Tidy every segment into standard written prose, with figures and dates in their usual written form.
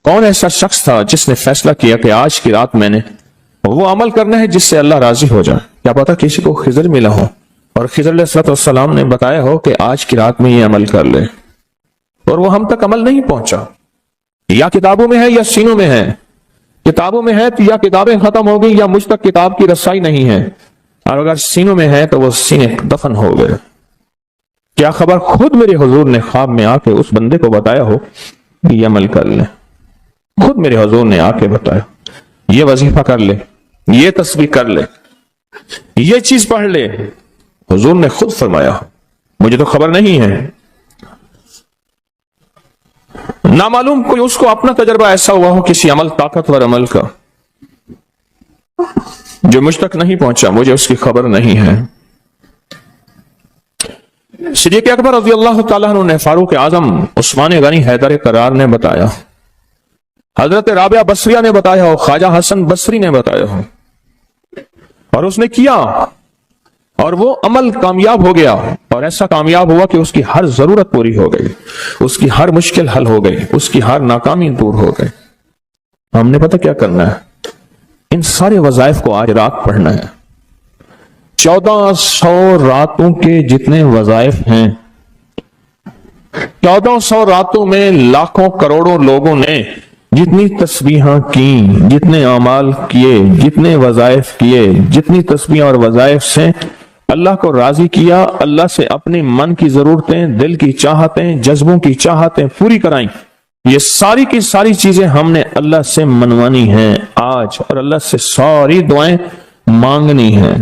کون ایسا شخص تھا جس نے فیصلہ کیا کہ آج کی رات میں نے وہ عمل کرنا ہے جس سے اللہ راضی ہو جائے؟ کیا پتا کسی کو خضر ملا ہو اور خضر علیہ السلام نے بتایا ہو کہ آج کی رات میں یہ عمل کر لے، اور وہ ہم تک عمل نہیں پہنچا، یا کتابوں میں ہے یا سینوں میں ہے۔ کتابوں میں ہے تو یا کتابیں ختم ہو گئی یا مجھ تک کتاب کی رسائی نہیں ہے، اور اگر سینوں میں ہے تو وہ سینے دفن ہو گئے۔ کیا خبر خود میرے حضور نے خواب میں آ کے اس بندے کو بتایا ہو کہ یہ عمل کر لے، خود میرے حضور نے آ کے بتایا یہ وظیفہ کر لے، یہ تسبیح کر لے، یہ چیز پڑھ لے، حضور نے خود فرمایا، مجھے تو خبر نہیں ہے۔ نامعلوم کوئی اس کو اپنا تجربہ ایسا ہوا ہو کسی عمل، طاقتور عمل کا، جو مجھ تک نہیں پہنچا، مجھے اس کی خبر نہیں ہے۔ صدیق اکبر رضی اللہ تعالیٰ عنہ نے فاروق اعظم عثمان غنی حیدر کرار نے بتایا، حضرت رابعہ بصریہ نے بتایا ہو، خواجہ حسن بصری نے بتایا ہو، اور اس نے کیا اور وہ عمل کامیاب ہو گیا، اور ایسا کامیاب ہوا کہ اس کی ہر ضرورت پوری ہو گئی، اس کی ہر مشکل حل ہو گئی، اس کی ہر ناکامی دور ہو گئی۔ ہم نے پتہ کیا کرنا ہے؟ ان سارے وظائف کو آج رات پڑھنا ہے۔ 1400 راتوں کے جتنے وظائف ہیں، 1400 راتوں میں لاکھوں کروڑوں لوگوں نے جتنی تسبیحاں کی، جتنے اعمال کیے، جتنے وظائف کیے، جتنی تسبیح اور وظائف سے اللہ کو راضی کیا، اللہ سے اپنی من کی ضرورتیں، دل کی چاہتیں، جذبوں کی چاہتیں پوری کرائیں، یہ ساری کی ساری چیزیں ہم نے اللہ سے منوانی ہیں آج، اور اللہ سے ساری دعائیں مانگنی ہیں۔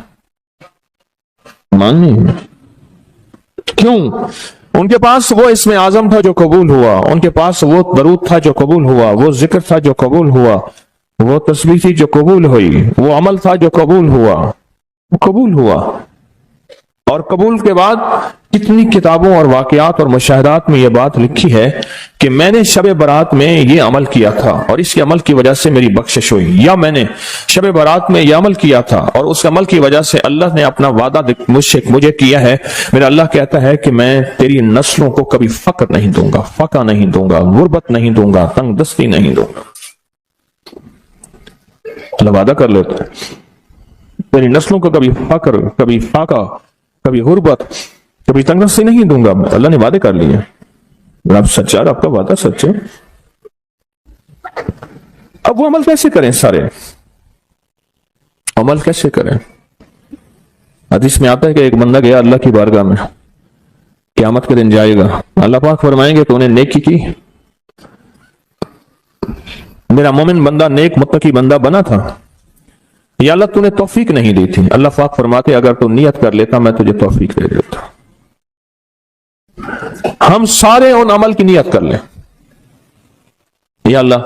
کیوں؟ ان کے پاس وہ اسم اعظم تھا جو قبول ہوا، ان کے پاس وہ درود تھا جو قبول ہوا، وہ ذکر تھا جو قبول ہوا، وہ تسبیح تھی جو قبول ہوئی، وہ عمل تھا جو قبول ہوا۔ اور قبول کے بعد کتنی کتابوں اور واقعات اور مشاہدات میں یہ بات لکھی ہے کہ میں نے شب برات میں یہ عمل کیا تھا اور اس کے عمل کی وجہ سے میری بخشش ہوئی، یا میں نے شب برات میں یہ عمل کیا تھا اور اس عمل کی وجہ سے اللہ نے اپنا وعدہ مجھے کیا ہے، میرا اللہ کہتا ہے کہ میں تیری نسلوں کو کبھی فقر نہیں دوں گا، فقہ نہیں دوں گا، غربت نہیں دوں گا، تنگ دستی نہیں دوں گا۔ اللہ وعدہ کر لیتا ہے تیری نسلوں کو کبھی فقر، کبھی فاقہ، کبھی غربت، کبھی تنگ دستی نہیں دوں گا۔ اللہ نے وعدے کر لیے، رب سچا، آپ کا وعدہ سچ ہے۔ اب وہ عمل کیسے کریں؟ سارے عمل کیسے کریں؟ حدیث میں آتا ہے کہ ایک بندہ گیا اللہ کی بارگاہ میں، قیامت کے دن جائے گا، اللہ پاک فرمائیں گے تو انہیں نیکی کی، میرا مومن بندہ نیک متقی بندہ بنا تھا، یا اللہ تو نے توفیق نہیں دی تھی۔ اللہ پاک فرماتے اگر تو نیت کر لیتا میں تجھے توفیق دے دیتا۔ ہم سارے ان عمل کی نیت کر لیں، یا اللہ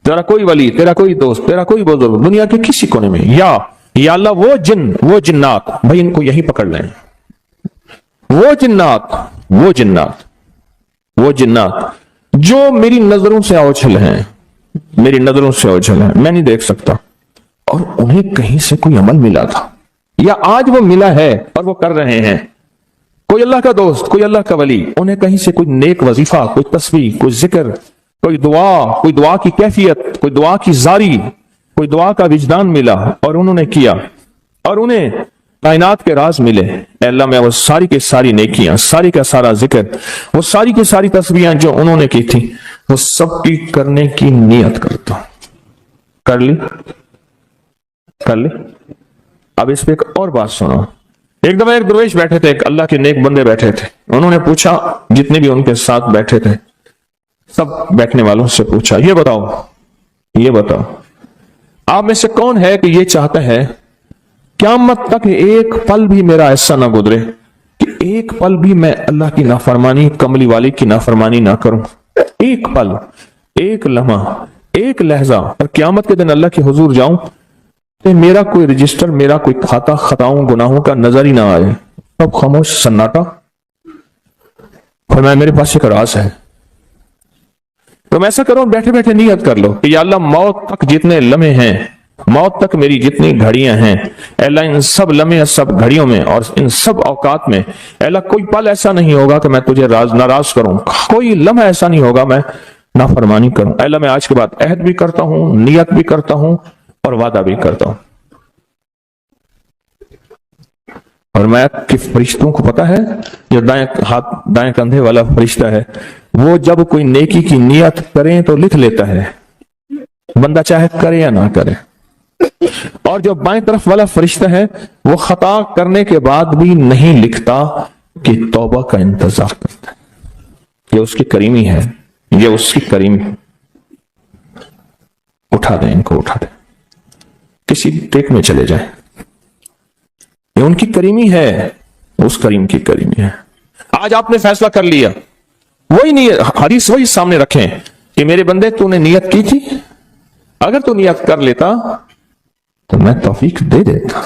تیرا کوئی ولی، تیرا کوئی دوست، تیرا کوئی بزرگ دنیا کے کسی کونے میں، یا اللہ وہ جن، وہ جنات، بھائی ان کو یہی پکڑ لیں، وہ جنات جو میری نظروں سے اوجھل ہیں، میں نہیں دیکھ سکتا، اور انہیں کہیں سے کوئی عمل ملا تھا یا آج وہ ملا ہے اور وہ کر رہے ہیں، کوئی اللہ کا دوست، کوئی اللہ کا ولی، انہیں کہیں سے کوئی نیک وظیفہ، کوئی تسبیح، کوئی ذکر، کوئی دعا کی کیفیت، کوئی دعا کی زاری، کوئی دعا کا وجدان ملا اور انہوں نے کیا، اور انہیں کائنات کے راز ملے۔ اے اللہ میں وہ ساری کی ساری نیکیاں، ساری کا سارا ذکر، وہ ساری کی ساری تسبیحاں جو انہوں نے کی تھی، وہ سب کی کرنے کی نیت کرتا ہوں۔ کر لی؟ اب اس پہ ایک اور بات سنو۔ ایک دفعہ ایک درویش بیٹھے تھے، ایک اللہ کے نیک بندے بیٹھے تھے، انہوں نے پوچھا، جتنے بھی ان کے ساتھ بیٹھے تھے سب بیٹھنے والوں سے پوچھا، یہ بتاؤ آپ میں سے کون ہے کہ یہ چاہتا ہے قیامت تک ایک پل بھی میرا ایسا نہ گزرے کہ ایک پل بھی میں اللہ کی نافرمانی، کملی والی کی نافرمانی نہ کروں، ایک پل، ایک لمحہ، ایک لہجہ، اور قیامت کے دن اللہ کے حضور جاؤں کہ میرا کوئی رجسٹر، میرا کوئی کھاتا خطاؤں گناہوں کا نظر ہی نہ آئے، سب خاموش، سناٹا۔ فرمایا میرے پاس ایک راز ہے، تم ایسا کرو، بیٹھے بیٹھے نیت کر لو کہ یا اللہ موت تک جتنے لمحے ہیں، موت تک میری جتنی گھڑیاں ہیں، اے اللہ ان سب لمحے، سب گھڑیوں میں اور ان سب اوقات میں، اے اللہ کوئی پل ایسا نہیں ہوگا کہ میں تجھے ناراض کروں، کوئی لمحہ ایسا نہیں ہوگا میں نافرمانی کروں. اے اللہ میں آج کے بعد عہد بھی کرتا ہوں, نیت بھی کرتا ہوں اور وعدہ بھی کرتا ہوں. اور میں کہ فرشتوں کو پتا ہے, جو دائیں کندھے والا فرشتہ ہے وہ جب کوئی نیکی کی نیت کریں تو لکھ لیتا ہے, بندہ چاہے کرے یا نہ کرے. اور جو بائیں طرف والا فرشتہ ہے وہ خطا کرنے کے بعد بھی نہیں لکھتا کہ توبہ کا انتظار کرتا ہے. یہ اس کی کریمی ہے, یہ اس کی کریمی. اٹھا دیں ان کو, اٹھا دیں, کسی ٹیک میں چلے جائیں. یہ ان کی کریمی ہے, اس کریم کی کریمی ہے. آج آپ نے فیصلہ کر لیا, وہی نیت, حدیث وہی سامنے رکھیں کہ میرے بندے تو نے نیت کی تھی, اگر تو نیت کر لیتا تو میں توفیق دے دیتا.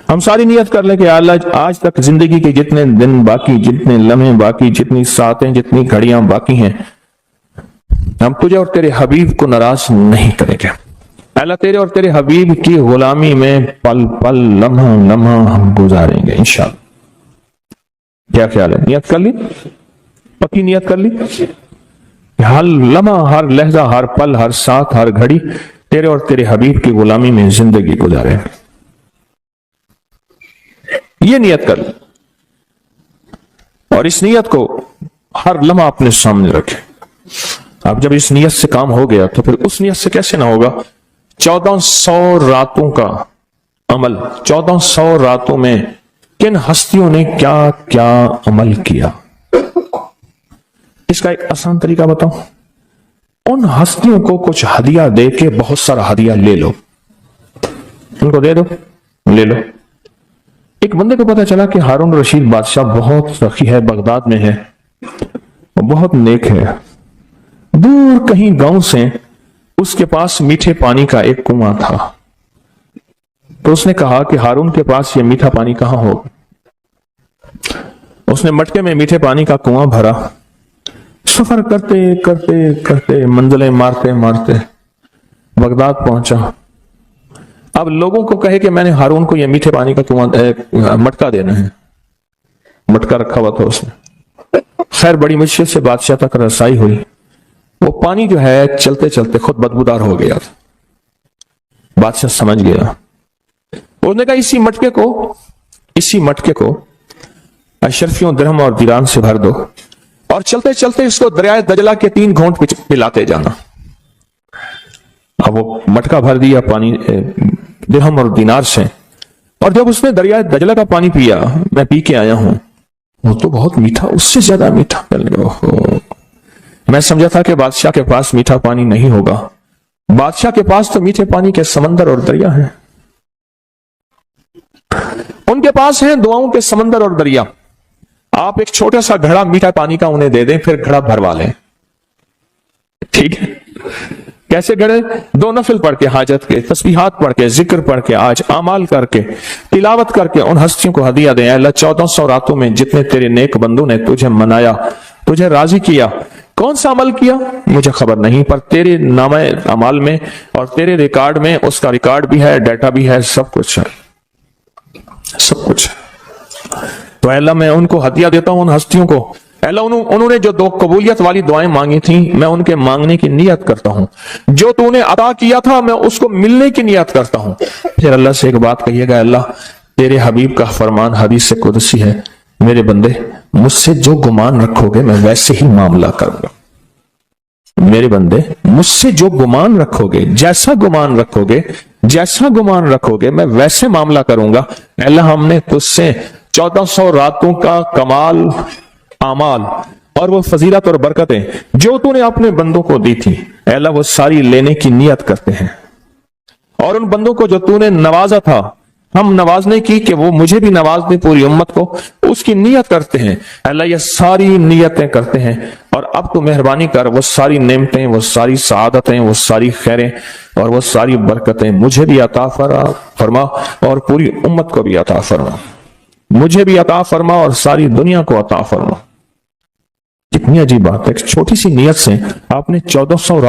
ہم ساری نیت کر لیں کہ اللہ آج تک زندگی کے جتنے دن باقی, جتنے لمحے باقی, جتنی ساعتیں, جتنی گھڑیاں باقی ہیں, ہم تجھے اور تیرے حبیب کو ناراض نہیں کریں گے. اللہ تیرے اور تیرے حبیب کی غلامی میں پل پل, لمحہ لمحہ ہم گزاریں گے انشاءاللہ. کیا خیال ہے؟ نیت کر لی, پکی نیت کر لی, ہر لمحہ, ہر لہجہ, ہر پل, ہر ساتھ, ہر گھڑی تیرے اور تیرے حبیب کی غلامی میں زندگی گزارے. یہ نیت کر لی, اور اس نیت کو ہر لمحہ اپنے سامنے رکھے. اب جب اس نیت سے کام ہو گیا تو پھر اس نیت سے کیسے نہ ہوگا. 1400 راتوں کا عمل, 1400 راتوں میں کن ہستیوں نے کیا کیا عمل کیا, اس کا ایک آسان طریقہ بتاؤں. ان ہستیوں کو کچھ ہدیہ دے کے بہت سارا ہدیہ لے لو, ان کو دے دو, لے لو. ایک بندے کو پتا چلا کہ ہارون رشید بادشاہ بہت سخی ہے, بغداد میں ہے, بہت نیک ہے. دور کہیں گاؤں سے اس کے پاس میٹھے پانی کا ایک کنواں تھا. تو اس نے کہا کہ ہارون کے پاس یہ میٹھا پانی کہاں ہو. اس نے مٹکے میں میٹھے پانی کا کنواں بھرا. سفر کرتے کرتے کرتے, منزلیں مارتے مارتے بغداد پہنچا. اب لوگوں کو کہے کہ میں نے ہارون کو یہ میٹھے پانی کا کنواں مٹکا دینا ہے. مٹکا رکھا ہوا تھا اس نے. خیر بڑی مشکل سے بادشاہ تک رسائی ہوئی. وہ پانی جو ہے چلتے چلتے خود بدبودار ہو گیا. بادشاہ سمجھ گیا. اس نے کہا اسی مٹکے کو اشرفیوں, درہم اور دیران سے بھر دو, اور چلتے چلتے اس کو دریائے دجلہ کے 3 گھونٹ پلاتے جانا. اب وہ مٹکا بھر دیا پانی درہم اور دینار سے, اور جب اس نے دریائے دجلہ کا پانی پیا, میں پی کے آیا ہوں, وہ تو بہت میٹھا, اس سے زیادہ میٹھا. میں سمجھا تھا کہ بادشاہ کے پاس میٹھا پانی نہیں ہوگا. بادشاہ کے پاس تو میٹھے پانی کے سمندر اور دریا ہیں. ان کے پاس ہیں دعاؤں کے سمندر اور دریا. آپ ایک چھوٹا سا گھڑا میٹھا پانی کا انہیں دے دیں, پھر گھڑا بھروا لیں. ٹھیک ہے, کیسے گھڑے؟ 2 نفل پڑھ کے, حاجت کے تسبیحات پڑھ کے, ذکر پڑھ کے, آج اعمال کر کے, تلاوت کر کے ان ہستیوں کو ہدیہ دیں. اللہ 1400 راتوں میں جتنے تیرے نیک بندوں نے تجھے منایا, تجھے راضی کیا, کون سا عمل کیا مجھے خبر نہیں, پر تیرے نامہ اعمال میں اور تیرے ریکارڈ میں اس کا ریکارڈ بھی ہے, ڈیٹا بھی ہے, سب کچھ ہے, سب کچھ. تو اے اللہ میں ان کو ہدیہ دیتا ہوں, ان ہستیوں کو. اے اللہ انہوں نے جو 2 قبولیت والی دعائیں مانگی تھیں, میں ان کے مانگنے کی نیت کرتا ہوں. جو تو نے عطا کیا تھا میں اس کو ملنے کی نیت کرتا ہوں. پھر اللہ سے ایک بات کہیے گا, اللہ تیرے حبیب کا فرمان حدیث قدسی ہے, میرے بندے مجھ سے جو گمان رکھو گے میں ویسے ہی معاملہ کروں گا. میرے بندے مجھ سے جو گمان رکھو گے, جیسا گمان رکھو گے میں ویسے معاملہ کروں گا. اللہ ہم نے تجھ سے 1400 راتوں کا کمال اعمال اور وہ فضیلت اور برکتیں جو تو نے اپنے بندوں کو دی تھی, اے اللہ وہ ساری لینے کی نیت کرتے ہیں. اور ان بندوں کو جو تو نے نوازا تھا, ہم نوازنے کی کہ وہ مجھے بھی نواز دے, پوری امت کو, اس کی نیت کرتے ہیں. اللہ یہ ساری نیتیں کرتے ہیں, اور اب تو مہربانی کر وہ ساری نعمتیں, وہ ساری سعادتیں, وہ ساری خیریں اور وہ ساری برکتیں مجھے بھی عطا فرما اور پوری امت کو بھی عطا فرما. مجھے بھی عطا فرما اور ساری دنیا کو عطا فرما. کتنی عجیب بات ہے, ایک چھوٹی سی نیت سے آپ نے 1400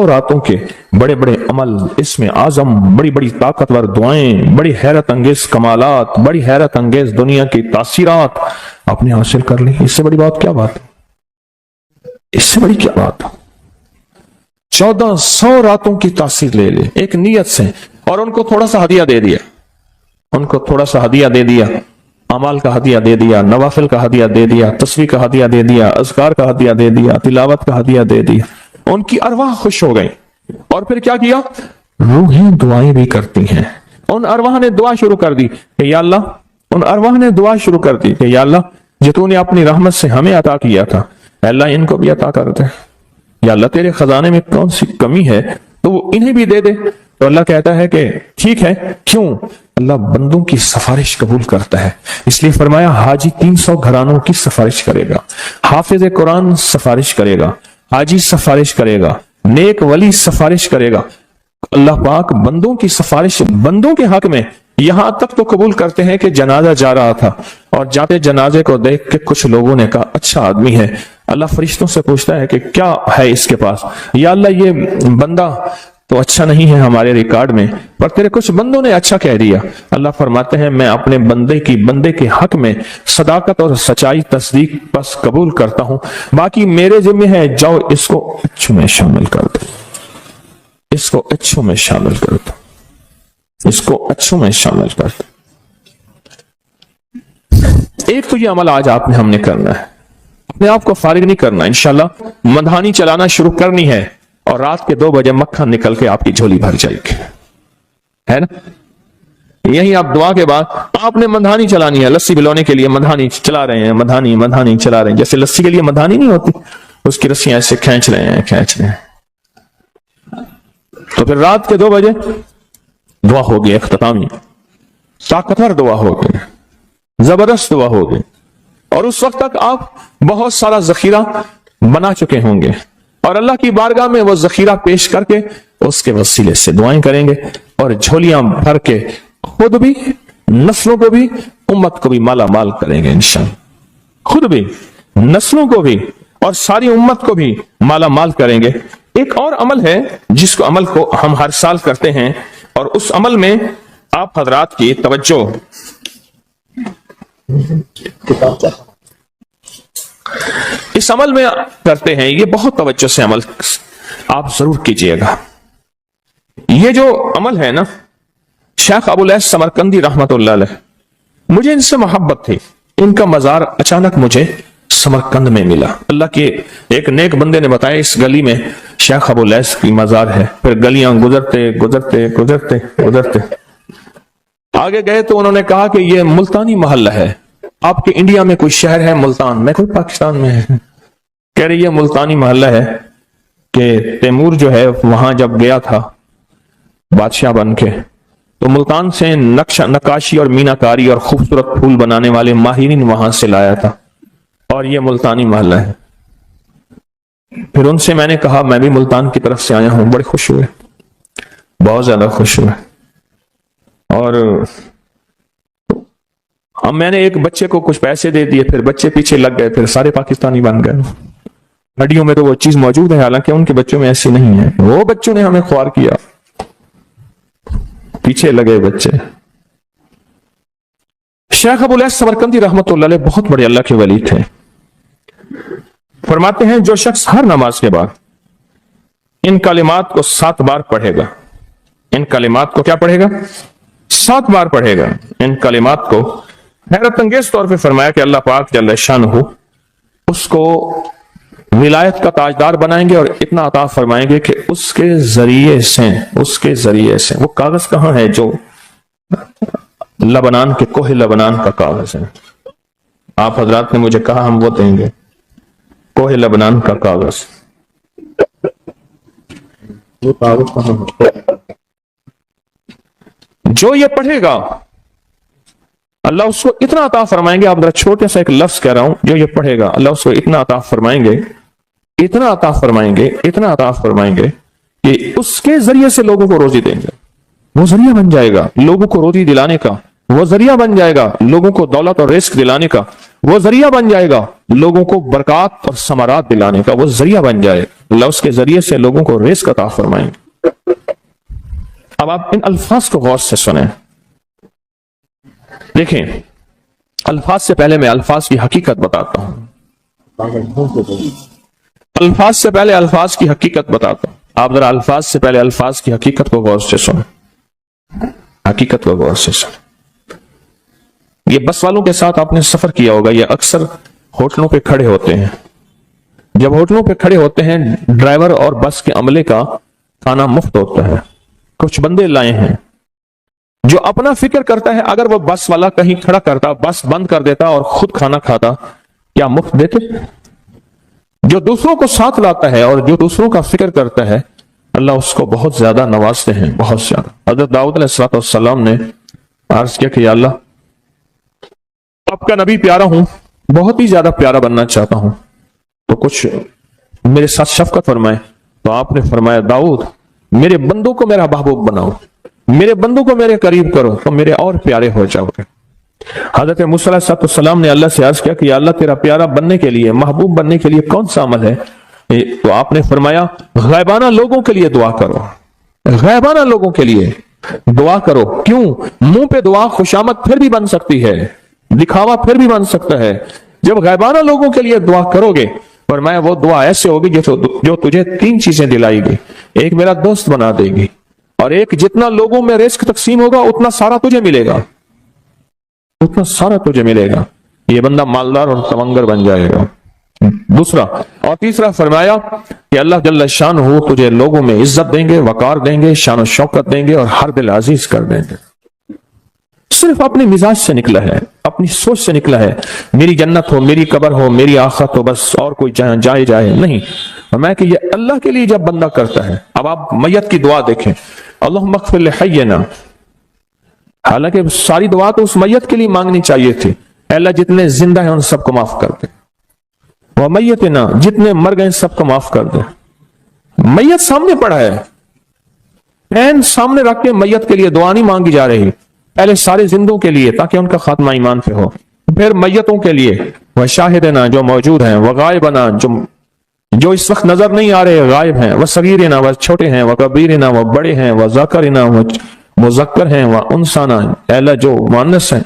راتوں کے بڑے بڑے عمل, اس میں اعظم بڑی بڑی طاقتور دعائیں, بڑی حیرت انگیز کمالات, بڑی حیرت انگیز دنیا کی تاثیرات آپ نے حاصل کر لی. اس سے بڑی بات کیا بات ہے؟ اس سے بڑی کیا بات؟ 1400 راتوں کی تاثیر لے لے ایک نیت سے، اور ان کو تھوڑا سا ہدیہ دے دیا، ان کو تھوڑا سا ہدیہ دے دیا، اعمال کا ہدیہ دے دیا، نوافل کا ہدیہ دے دیا، تسبیح کا ہدیہ دے دیا، اذکار کا ہدیہ دے دیا، تلاوت کا ہدیہ دے دیا، ان کی ارواح خوش ہو گئی۔ اور پھر کیا کیا؟ روحیں دعائیں بھی کرتی ہیں۔ ان ارواح نے دعا شروع کر دی کہ یا اللہ، ان ارواح نے دعا شروع کر دی کہ یا اللہ، جو تو نے اپنی رحمت سے ہمیں عطا کیا تھا، اے اللہ ان کو بھی عطا کر دے، یا اللہ تیرے خزانے میں کون سی کمی ہے تو وہ انہیں بھی دے دے۔ تو اللہ کہتا ہے کہ ٹھیک ہے، کیوں؟ اللہ بندوں کی سفارش قبول کرتا ہے، اس لیے فرمایا حاجی 300 گھرانوں کی سفارش کرے گا، حافظ قرآن سفارش کرے گا، حاجی سفارش کرے گا، نیک ولی سفارش کرے گا۔ اللہ پاک بندوں کی سفارش بندوں کے حق میں یہاں تک تو قبول کرتے ہیں کہ جنازہ جا رہا تھا اور جاتے جنازے کو دیکھ کے کچھ لوگوں نے کہا اچھا آدمی ہے، اللہ فرشتوں سے پوچھتا ہے کہ کیا ہے اس کے پاس؟ یا اللہ یہ بندہ تو اچھا نہیں ہے ہمارے ریکارڈ میں، پر تیرے کچھ بندوں نے اچھا کہہ دیا۔ اللہ فرماتے ہیں میں اپنے بندے کے حق میں صداقت اور سچائی تصدیق بس قبول کرتا ہوں، باقی میرے ذمہ ہے، جاؤ اس کو اچھوں میں شامل کر دو، اس کو اچھوں میں شامل کر دو، اس کو اچھوں میں شامل کر دو۔ ایک تو یہ عمل آج آپ نے ہم نے کرنا ہے، اپنے آپ کو فارغ نہیں کرنا، انشاءاللہ مدھانی چلانا شروع کرنی ہے، اور رات کے 2 بجے مکھن نکل کے آپ کی جھولی بھر جائے گی، ہے نا؟ یہی آپ دعا کے بعد آپ نے مدھانی چلانی ہے، لسی بلونے کے لیے مدھانی چلا رہے ہیں، مدھانی چلا رہے ہیں، جیسے لسی کے لیے مدھانی نہیں ہوتی، اس کی رسیاں ایسے کھینچ رہے ہیں۔ تو پھر رات کے 2 بجے دعا ہوگی، اختتامی طاقتور دعا ہوگی، زبردست دعا ہوگی، اور اس وقت تک آپ بہت سارا ذخیرہ بنا چکے ہوں گے، اور اللہ کی بارگاہ میں وہ ذخیرہ پیش کر کے اس کے وسیلے سے دعائیں کریں گے، اور جھولیاں بھر کے خود بھی، نسلوں کو بھی، امت کو بھی مالا مال کریں گے انشاءاللہ، خود بھی، نسلوں کو بھی، اور ساری امت کو بھی مالا مال کریں گے۔ ایک اور عمل ہے جس کو عمل کو ہم ہر سال کرتے ہیں، اور اس عمل میں آپ حضرات کی توجہ، اس عمل میں کرتے ہیں، یہ بہت توجہ سے عمل آپ ضرور کیجئے گا۔ یہ جو عمل ہے نا، شیخ ابو الیاس سمرقندی رحمت اللہ علیہ، مجھے ان سے محبت تھی، ان کا مزار اچانک مجھے سمرقند میں ملا، اللہ کے ایک نیک بندے نے بتایا اس گلی میں شیخ ابو الیاس کی مزار ہے، پھر گلیاں گزرتے آگے گئے تو انہوں نے کہا کہ یہ ملتانی محلہ ہے، آپ کے انڈیا میں کوئی شہر ہے ملتان؟ میں کوئی پاکستان میں ہے، کہہ رہی ہے ملتانی محلہ ہے کہ تیمور جو ہے وہاں جب گیا تھا بادشاہ بن کے، تو ملتان سے نقاشی اور میناکاری اور خوبصورت پھول بنانے والے ماہرین وہاں سے لایا تھا، اور یہ ملتانی محلہ ہے۔ پھر ان سے میں نے کہا میں بھی ملتان کی طرف سے آیا ہوں، بڑے خوش ہوئے، بہت زیادہ خوش ہوئے، اور اب میں نے ایک بچے کو کچھ پیسے دے دیے، پھر بچے پیچھے لگ گئے، پھر سارے پاکستانی بن گئے۔ ہڈیوں میں تو وہ چیز موجود ہے، حالانکہ ان کے بچوں میں ایسی نہیں ہے، وہ بچوں نے ہمیں خوار کیا، پیچھے لگے بچے۔ شیخ ابو الیاس سمرقندی رحمت اللہ علیہ بہت بڑے اللہ کے ولی تھے، فرماتے ہیں جو شخص ہر نماز کے بعد ان کلمات کو 7 بار پڑھے گا، ان کلمات کو کیا پڑھے گا؟ 7 بار پڑھے گا ان کلمات کو، حیرت انگیز طور پہ فرمایا کہ اللہ پاک جل شانہ اس کو ولایت کا تاجدار بنائیں گے، اور اتنا عطا فرمائیں گے کہ اس کے ذریعے سے وہ کاغذ کہاں ہے جو لبنان کے کوہ لبنان کا کاغذ ہے، آپ حضرات نے مجھے کہا ہم وہ دیں گے، کوہ لبنان کا کاغذ، وہ کاغذ کہاں ہے؟ جو یہ پڑھے گا اللہ اس کو اتنا عطا فرمائیں گے، آپ ذرا چھوٹے سا ایک لفظ کہہ رہا ہوں، جو یہ پڑھے گا اللہ اس کو اتنا عطا فرمائیں گے، اتنا عطا فرمائیں گے کہ اس کے ذریعے سے لوگوں کو روزی دیں گے، وہ ذریعہ بن جائے گا لوگوں کو روزی دلانے کا، وہ ذریعہ بن جائے گا لوگوں کو دولت اور رزق دلانے کا، وہ ذریعہ بن جائے گا لوگوں کو برکات اور ثمرات دلانے کا، وہ ذریعہ بن جائے گا، اللہ اس کے ذریعے سے لوگوں کو رزق عطا فرمائیں گے۔ اب آپ ان الفاظ کو غور سے سنیں، دیکھیں الفاظ سے پہلے میں الفاظ کی حقیقت بتاتا ہوں۔ الفاظ سے پہلے الفاظ کی حقیقت بتاتا ہوں، آپ ذرا الفاظ سے پہلے الفاظ کی حقیقت کو غور سے سنیں، حقیقت کو غور سے سنیں۔ یہ بس والوں کے ساتھ آپ نے سفر کیا ہوگا، یہ اکثر ہوٹلوں پہ کھڑے ہوتے ہیں، جب ہوٹلوں پہ کھڑے ہوتے ہیں ڈرائیور اور بس کے عملے کا کھانا مفت ہوتا ہے، کچھ بندے لائے ہیں جو اپنا فکر کرتا ہے اگر وہ بس والا کہیں کھڑا کرتا، بس بند کر دیتا اور خود کھانا کھاتا، کیا مفت دیتے؟ جو دوسروں کو ساتھ لاتا ہے اور جو دوسروں کا فکر کرتا ہے اللہ اس کو بہت زیادہ نوازتے ہیں، بہت زیادہ۔ حضرت داؤد علیہ السلام نے عرض کیا کہ یا اللہ آپ کا نبی پیارا ہوں، بہت ہی زیادہ پیارا بننا چاہتا ہوں، تو کچھ میرے ساتھ شفقت فرمائے۔ تو آپ نے فرمایا داؤد میرے بندوں کو میرا محبوب بناؤ، میرے بندوں کو میرے قریب کرو تو میرے اور پیارے ہو جاؤ گے۔ حضرت موسیٰ علیہ السلام نے اللہ سے عرض کیا کہ یا اللہ تیرا پیارا بننے کے لیے، محبوب بننے کے لیے کون سا عمل ہے؟ تو آپ نے فرمایا غائبانہ لوگوں کے لیے دعا کرو، غائبانہ لوگوں کے لیے دعا کرو۔ کیوں؟ منہ پہ دعا خوشامد پھر بھی بن سکتی ہے، دکھاوا پھر بھی بن سکتا ہے، جب غائبانہ لوگوں کے لیے دعا کرو گے فرمایا وہ دعا ایسے ہوگی جو تجھے تین چیزیں دلائے گی، ایک میرا دوست بنا دے گی، اور ایک جتنا لوگوں میں رزق تقسیم ہوگا اتنا سارا تجھے ملے گا، اتنا سارا تجھے ملے گا، یہ بندہ مالدار اور تمنگر بن جائے گا۔ دوسرا اور تیسرا فرمایا کہ اللہ جل شانہ تجھے لوگوں میں عزت دیں گے، وقار دیں گے، شان و شوکت دیں گے اور ہر دل عزیز کر دیں گے۔ صرف اپنے مزاج سے نکلا ہے، اپنی سوچ سے نکلا ہے، میری جنت ہو، میری قبر ہو، میری آخرت ہو، بس اور کوئی جائے نہیں۔ میں کہ یہ اللہ کے لیے جب بندہ کرتا ہے۔ اب آپ میت کی دعا دیکھیں، اللہم اغفر لحینا، حالانکہ ساری دعا تو اس میت کے لیے مانگنی چاہیے تھی، اے اللہ جتنے زندہ ہیں ان سب کو معاف کر دے، وہ میتنا جتنے مر گئے سب کو معاف کر دے۔ میت سامنے پڑا ہے، پین سامنے رکھ کے میت کے لیے دعا نہیں مانگی جا رہی، پہلے سارے زندوں کے لیے تاکہ ان کا خاتمہ ایمان پہ ہو، پھر میتوں کے لیے، وہ شاہدنا جو موجود ہیں، وہ غائبنا جو اس وقت نظر نہیں آ رہے غائب ہیں، وہ صغیرنا وہ چھوٹے ہیں، وہ کبیرنا وہ بڑے ہیں، وہ ذکرنا وہ مذکر ہیں، وہ انسانا اے اللہ جو مؤنث ہیں۔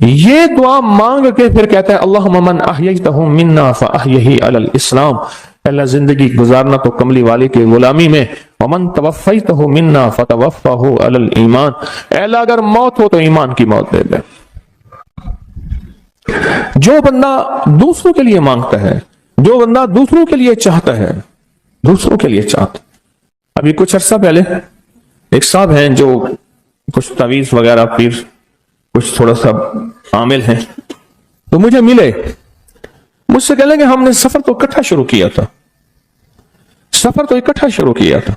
یہ دعا مانگ کے پھر کہتا ہے اللہم من احییتہ منا فاحیہ علی الاسلام، اللہ زندگی گزارنا تو کملی والے کے غلامی میں، ومن توفیتہ منا فتوفہ علی الایمان، اے اللہ اگر موت ہو تو ایمان کی موت دے دے۔ جو بندہ دوسروں کے لیے مانگتا ہے، جو بندہ دوسروں کے لیے چاہتا ہے، دوسروں کے لیے چاہتا۔ ابھی کچھ عرصہ پہلے ایک صاحب ہیں جو کچھ تعویذ وغیرہ پیر کچھ تھوڑا سا عامل ہیں، تو مجھے ملے، مجھ سے کہنے کہ ہم نے سفر تو اکٹھا شروع کیا تھا، سفر تو اکٹھا شروع کیا تھا،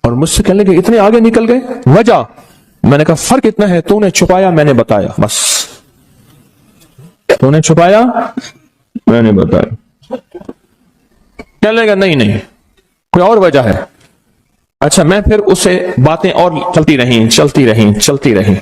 اور مجھ سے کہنے کہ اتنے آگے نکل گئے، وجہ؟ میں نے کہا فرق اتنا ہے، تو نے چھپایا میں نے بتایا، بس تو نے چھپایا میں نے بتایا۔ کہنے لگا نہیں کوئی اور وجہ ہے۔ اچھا میں پھر اسے باتیں اور چلتی رہیں